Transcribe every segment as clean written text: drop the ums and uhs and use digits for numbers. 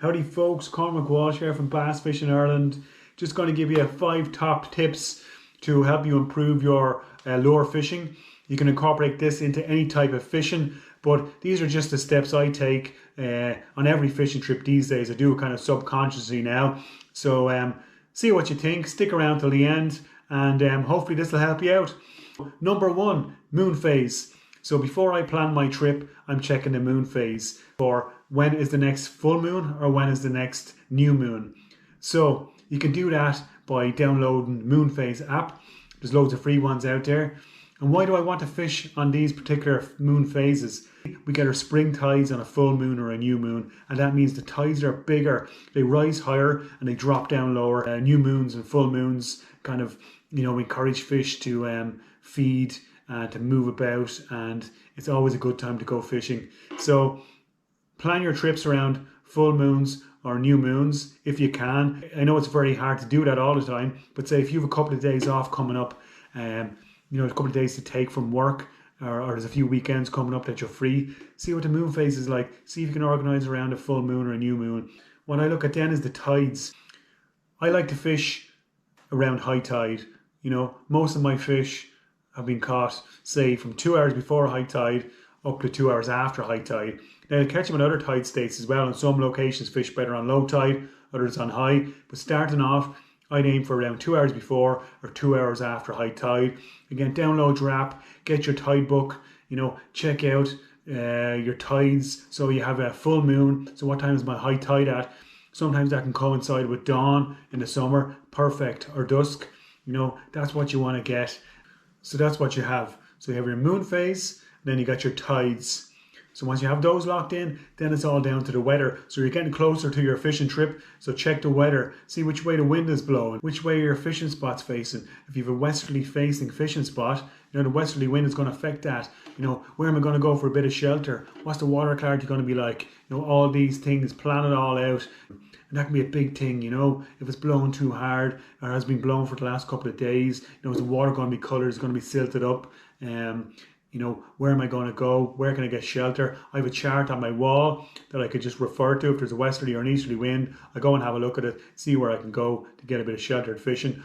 Howdy folks, Cormac Walsh here from Bass Fishing Ireland. Just going to give you 5 top tips to help you improve your lure fishing. You can incorporate this into any type of fishing, but these are just the steps I take on every fishing trip these days. I do it kind of subconsciously now. So see what you think, stick around till the end, and hopefully this will help you out. Number 1, moon phase. So before I plan my trip, I'm checking the moon phase for when is the next full moon or when is the next new moon. So you can do that by downloading Moon Phase app. There's loads of free ones out there. And why do I want to fish on these particular moon phases? We get our spring tides on a full moon or a new moon, and that means the tides are bigger. They rise higher and they drop down lower. New moons and full moons kind of, encourage fish to feed and to move about, and it's always a good time to go fishing. So plan your trips around full moons or new moons if you can. I know it's very hard to do that all the time, but say if you have a couple of days off coming up, a couple of days to take from work, or there's a few weekends coming up that you're free, see what the moon phase is like. See if you can organise around a full moon or a new moon. What I look at then is the tides. I like to fish around high tide. Most of my fish have been caught, say, from 2 hours before high tide up to 2 hours after high tide. Now, I catch them in other tide states as well. In some locations, fish better on low tide, others on high. But starting off, I'd aim for around 2 hours before or 2 hours after high tide. Again, download your app, get your tide book, check out your tides. So you have a full moon. So what time is my high tide at? Sometimes that can coincide with dawn in the summer, perfect, or dusk. That's what you want to get. So that's what you have. So you have your moon phase, then you got your tides. So once you have those locked in, then it's all down to the weather. So you're getting closer to your fishing trip. So check the weather. See which way the wind is blowing, which way your fishing spot's facing. If you have a westerly facing fishing spot, the westerly wind is going to affect that. Where am I going to go for a bit of shelter? What's the water clarity going to be like? All these things, plan it all out. And that can be a big thing, if it's blowing too hard or has been blowing for the last couple of days, is the water going to be coloured, it's going to be silted up. Where am I going to go? Where can I get shelter? I have a chart on my wall that I could just refer to. If there's a westerly or an easterly wind, I go and have a look at it, see where I can go to get a bit of sheltered fishing.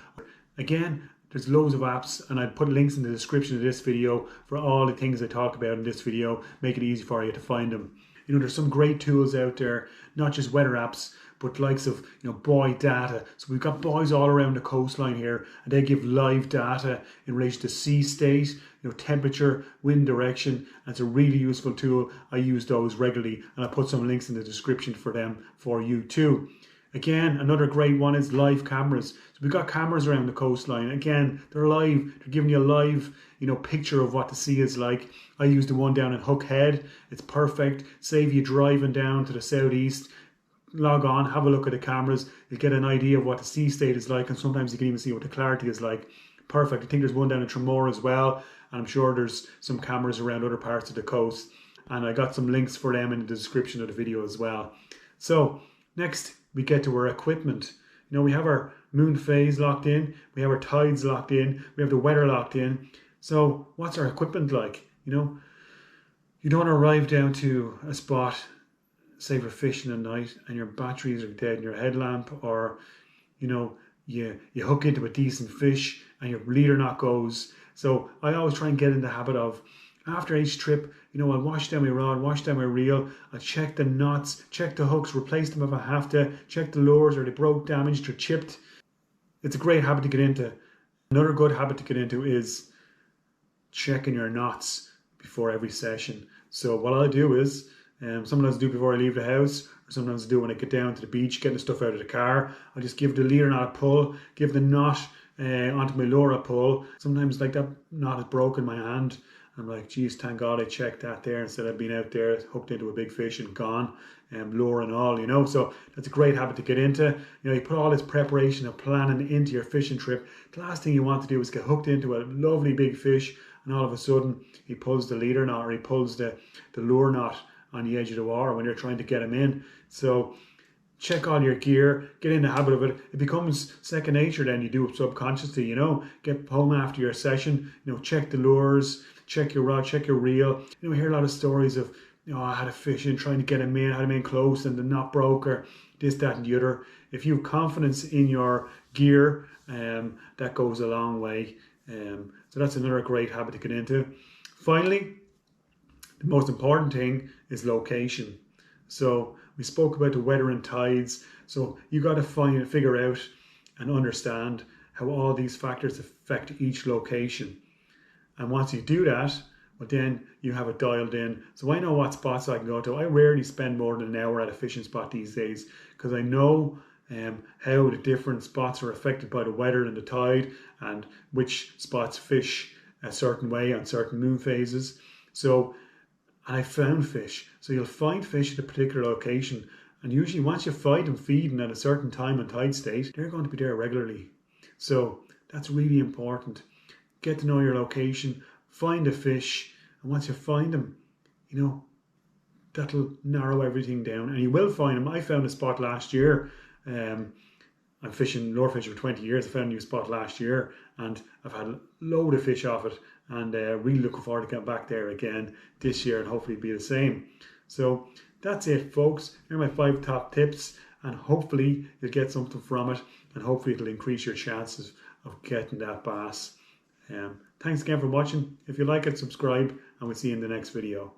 Again, there's loads of apps, and I put links in the description of this video for all the things I talk about in this video, make it easy for you to find them. There's some great tools out there, not just weather apps, but likes of Bouy Data. So we've got buoys all around the coastline here, and they give live data in relation to sea state, temperature, wind direction, and it's a really useful tool. I use those regularly, and I put some links in the description for them for you too. Again, another great one is live cameras. So we've got cameras around the coastline. Again, they're live. They're giving you a live, picture of what the sea is like. I use the one down in Hook Head. It's perfect. Save you driving down to the southeast. Log on, have a look at the cameras. You'll get an idea of what the sea state is like, and sometimes you can even see what the clarity is like. Perfect. I think there's one down in Tremor as well, and I'm sure there's some cameras around other parts of the coast. And I got some links for them in the description of the video as well. So next, we get to our equipment. We have our moon phase locked in, we have our tides locked in, we have the weather locked in. So what's our equipment like? You don't want to arrive down to a spot, say for fishing at night, and your batteries are dead in your headlamp, or you hook into a decent fish and your leader knot goes. So I always try and get in the habit of, after each trip, I'll wash down my rod, wash down my reel, I'll check the knots, check the hooks, replace them if I have to, check the lures, are they broke, damaged, or chipped. It's a great habit to get into. Another good habit to get into is checking your knots before every session. So what I'll do is, sometimes I do before I leave the house, or sometimes I do when I get down to the beach, getting the stuff out of the car. I'll just give the leader knot a pull, give the knot onto my lure a pull. Sometimes like that knot is broken in my hand. I'm like, geez, thank God I checked that there instead of being out there hooked into a big fish and gone, lure and all, So that's a great habit to get into. You put all this preparation and planning into your fishing trip. The last thing you want to do is get hooked into a lovely big fish, and all of a sudden he pulls the leader knot, or he pulls the lure knot on the edge of the water when you're trying to get him in. So check all your gear, get in the habit of it. It becomes second nature then. You do it subconsciously, Get home after your session, check the lures, check your rod, check your reel. I hear a lot of stories of I had a fish in, trying to get him in, had him in close and the knot broke, or this, that and the other. If you have confidence in your gear, that goes a long way. So that's another great habit to get into. Finally, the most important thing is location. So we spoke about the weather and tides. So you got to figure out and understand how all these factors affect each location. And once you do that, well, then you have it dialed in. So I know what spots I can go to. I rarely spend more than an hour at a fishing spot these days, because I know how the different spots are affected by the weather and the tide, and which spots fish a certain way on certain moon phases. So I found fish. So you'll find fish at a particular location, and usually once you find them feeding at a certain time and tide state, they're going to be there regularly. So that's really important. Get to know your location, find a fish, and once you find them, that'll narrow everything down, and you will find them. I found a spot last year. I'm fishing lure fishing for 20 years. I found a new spot last year, and I've had a load of fish off it, and really looking forward to getting back there again this year, and hopefully be the same. So that's it, folks. Here are my 5 top tips, and hopefully you'll get something from it, and hopefully it'll increase your chances of getting that bass. Thanks again for watching. If you like it, subscribe, and we'll see you in the next video.